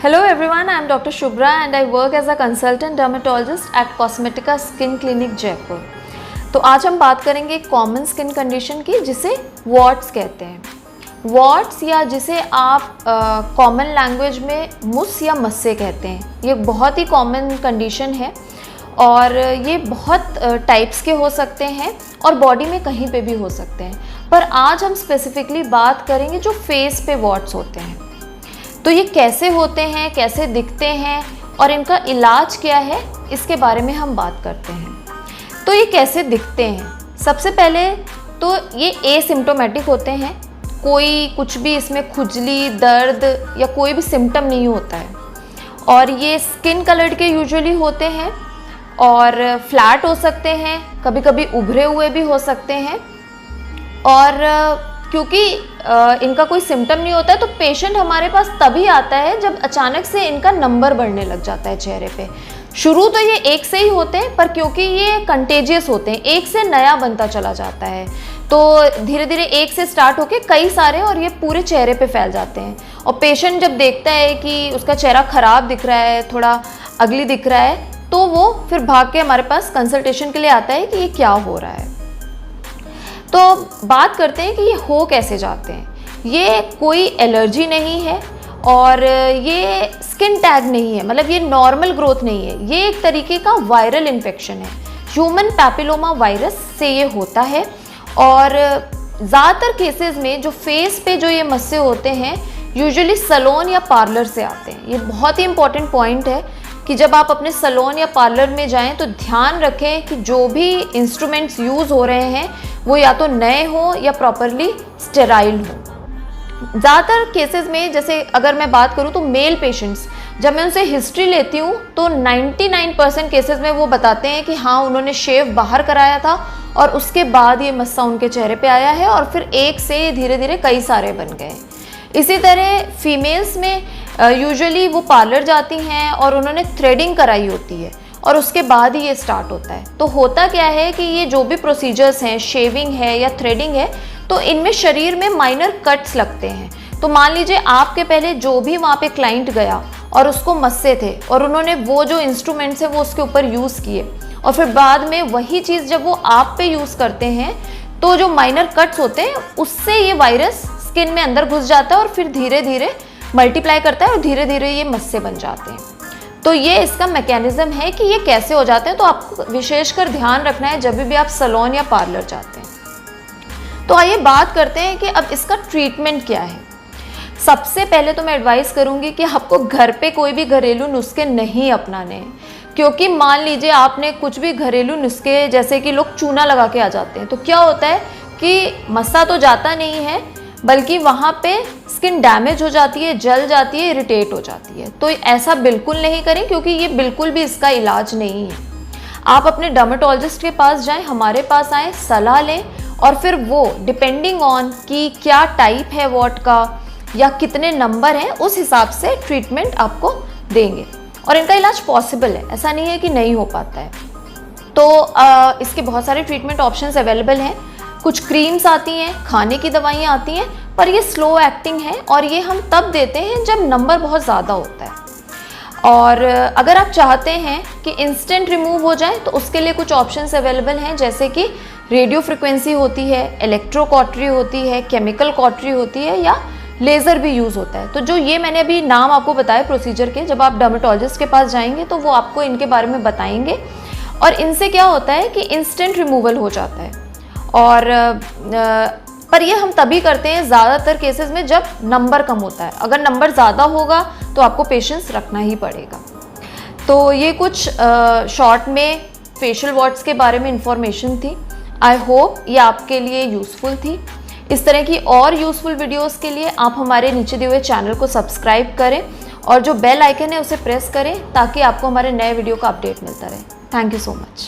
Hello everyone, I am Dr. Shubhra and I work as a consultant dermatologist at Cosmetica Skin Clinic Jaipur। तो आज हम बात करेंगे common skin condition की जिसे वॉट्स कहते हैं। वॉट्स या जिसे आप कॉमन लैंग्वेज में मुस या मस्से कहते हैं, ये बहुत ही कॉमन कंडीशन है और ये बहुत टाइप्स के हो सकते हैं और बॉडी में कहीं पे भी हो सकते हैं। पर आज हम स्पेसिफिकली बात करेंगे जो फेस पे वॉट्स होते हैं। तो ये कैसे होते हैं, कैसे दिखते हैं और इनका इलाज क्या है, इसके बारे में हम बात करते हैं। तो ये कैसे दिखते हैं, सबसे पहले तो ये एसिम्प्टोमेटिक होते हैं, कोई कुछ भी इसमें खुजली, दर्द या कोई भी सिम्टम नहीं होता है और ये स्किन कलर्ड के यूजुअली होते हैं और फ्लैट हो सकते हैं, कभी कभी उभरे हुए भी हो सकते हैं। और क्योंकि इनका कोई सिम्टम नहीं होता है तो पेशेंट हमारे पास तभी आता है जब अचानक से इनका नंबर बढ़ने लग जाता है चेहरे पे। शुरू तो ये एक से ही होते हैं पर क्योंकि ये कंटेजियस होते हैं, एक से नया बनता चला जाता है, तो धीरे धीरे एक से स्टार्ट होके कई सारे और ये पूरे चेहरे पे फैल जाते हैं। और पेशेंट जब देखता है कि उसका चेहरा ख़राब दिख रहा है, थोड़ा अगली दिख रहा है, तो वो फिर भाग के हमारे पास कंसल्टेशन के लिए आता है कि ये क्या हो रहा है। तो बात करते हैं कि ये हो कैसे जाते हैं। ये कोई एलर्जी नहीं है और ये स्किन टैग नहीं है, मतलब ये नॉर्मल ग्रोथ नहीं है, ये एक तरीके का वायरल इन्फेक्शन है। ह्यूमन पैपिलोमा वायरस से ये होता है और ज़्यादातर केसेस में जो फेस पे जो ये मस्से होते हैं यूजुअली सैलून या पार्लर से आते हैं। ये बहुत ही इंपॉर्टेंट पॉइंट है कि जब आप अपने सैलून या पार्लर में जाएं तो ध्यान रखें कि जो भी इंस्ट्रूमेंट्स यूज़ हो रहे हैं वो या तो नए हों या प्रॉपरली स्टेराइल हों। ज़्यादातर केसेस में, जैसे अगर मैं बात करूं तो मेल पेशेंट्स, जब मैं उनसे हिस्ट्री लेती हूं तो 99% केसेस में वो बताते हैं कि हाँ उन्होंने शेव बाहर कराया था और उसके बाद ये मस्सा उनके चेहरे पे आया है और फिर एक से धीरे धीरे कई सारे बन गए। इसी तरह फीमेल्स में यूजुअली वो पार्लर जाती हैं और उन्होंने थ्रेडिंग कराई होती है और उसके बाद ही ये स्टार्ट होता है। तो होता क्या है कि ये जो भी प्रोसीजर्स हैं, शेविंग है या थ्रेडिंग है, तो इनमें शरीर में माइनर कट्स लगते हैं। तो मान लीजिए आपके पहले जो भी वहाँ पे क्लाइंट गया और उसको मस्से थे और उन्होंने वो जो इंस्ट्रूमेंट्स है वो उसके ऊपर यूज़ किए और फिर बाद में वही चीज़ जब वो आप पे यूज़ करते हैं तो जो माइनर कट्स होते हैं उससे ये वायरस स्किन में अंदर घुस जाता है और फिर धीरे धीरे मल्टीप्लाई करता है और धीरे धीरे ये मस्से बन जाते हैं। तो ये इसका मैकेनिज्म है कि ये कैसे हो जाते हैं। तो आपको विशेषकर ध्यान रखना है जब भी आप सैलून या पार्लर जाते हैं। तो आइए बात करते हैं कि अब इसका ट्रीटमेंट क्या है। सबसे पहले तो मैं एडवाइस करूंगी कि आपको घर पे कोई भी घरेलू नुस्खे नहीं अपनाने हैं, क्योंकि मान लीजिए आपने कुछ भी घरेलू नुस्खे, जैसे कि लोग चूना लगा के आ जाते हैं, तो क्या होता है कि मस्सा तो जाता नहीं है बल्कि वहाँ पे स्किन डैमेज हो जाती है, जल जाती है, इरिटेट हो जाती है। तो ऐसा बिल्कुल नहीं करें क्योंकि ये बिल्कुल भी इसका इलाज नहीं है। आप अपने डर्मेटोलॉजिस्ट के पास जाएं, हमारे पास आएँ, सलाह लें और फिर वो डिपेंडिंग ऑन कि क्या टाइप है वॉट का या कितने नंबर हैं उस हिसाब से ट्रीटमेंट आपको देंगे और इनका इलाज पॉसिबल है, ऐसा नहीं है कि नहीं हो पाता है। तो इसके बहुत सारे ट्रीटमेंट ऑप्शंस अवेलेबल हैं। कुछ क्रीम्स आती हैं, खाने की दवाइयाँ आती हैं, पर ये स्लो एक्टिंग है और ये हम तब देते हैं जब नंबर बहुत ज़्यादा होता है। और अगर आप चाहते हैं कि इंस्टेंट रिमूव हो जाए तो उसके लिए कुछ ऑप्शंस अवेलेबल हैं, जैसे कि रेडियो फ्रिक्वेंसी होती है, इलेक्ट्रो कॉटरी होती है, केमिकल कॉटरी होती है या लेज़र भी यूज़ होता है। तो जो ये मैंने अभी नाम आपको बताया प्रोसीजर के, जब आप डर्मेटोलॉजिस्ट के पास जाएंगे तो वो आपको इनके बारे में बताएंगे और इनसे क्या होता है कि इंस्टेंट रिमूवल हो जाता है। और पर ये हम तभी करते हैं ज़्यादातर केसेस में जब नंबर कम होता है। अगर नंबर ज़्यादा होगा तो आपको पेशेंस रखना ही पड़ेगा। तो ये कुछ शॉर्ट में फेशियल वॉट्स के बारे में इंफॉर्मेशन थी। आई होप ये आपके लिए यूज़फुल थी। इस तरह की और यूज़फुल वीडियोस के लिए आप हमारे नीचे दिए हुए चैनल को सब्सक्राइब करें और जो बेल आइकन है उसे प्रेस करें ताकि आपको हमारे नए वीडियो का अपडेट मिलता रहे। Thank you so much.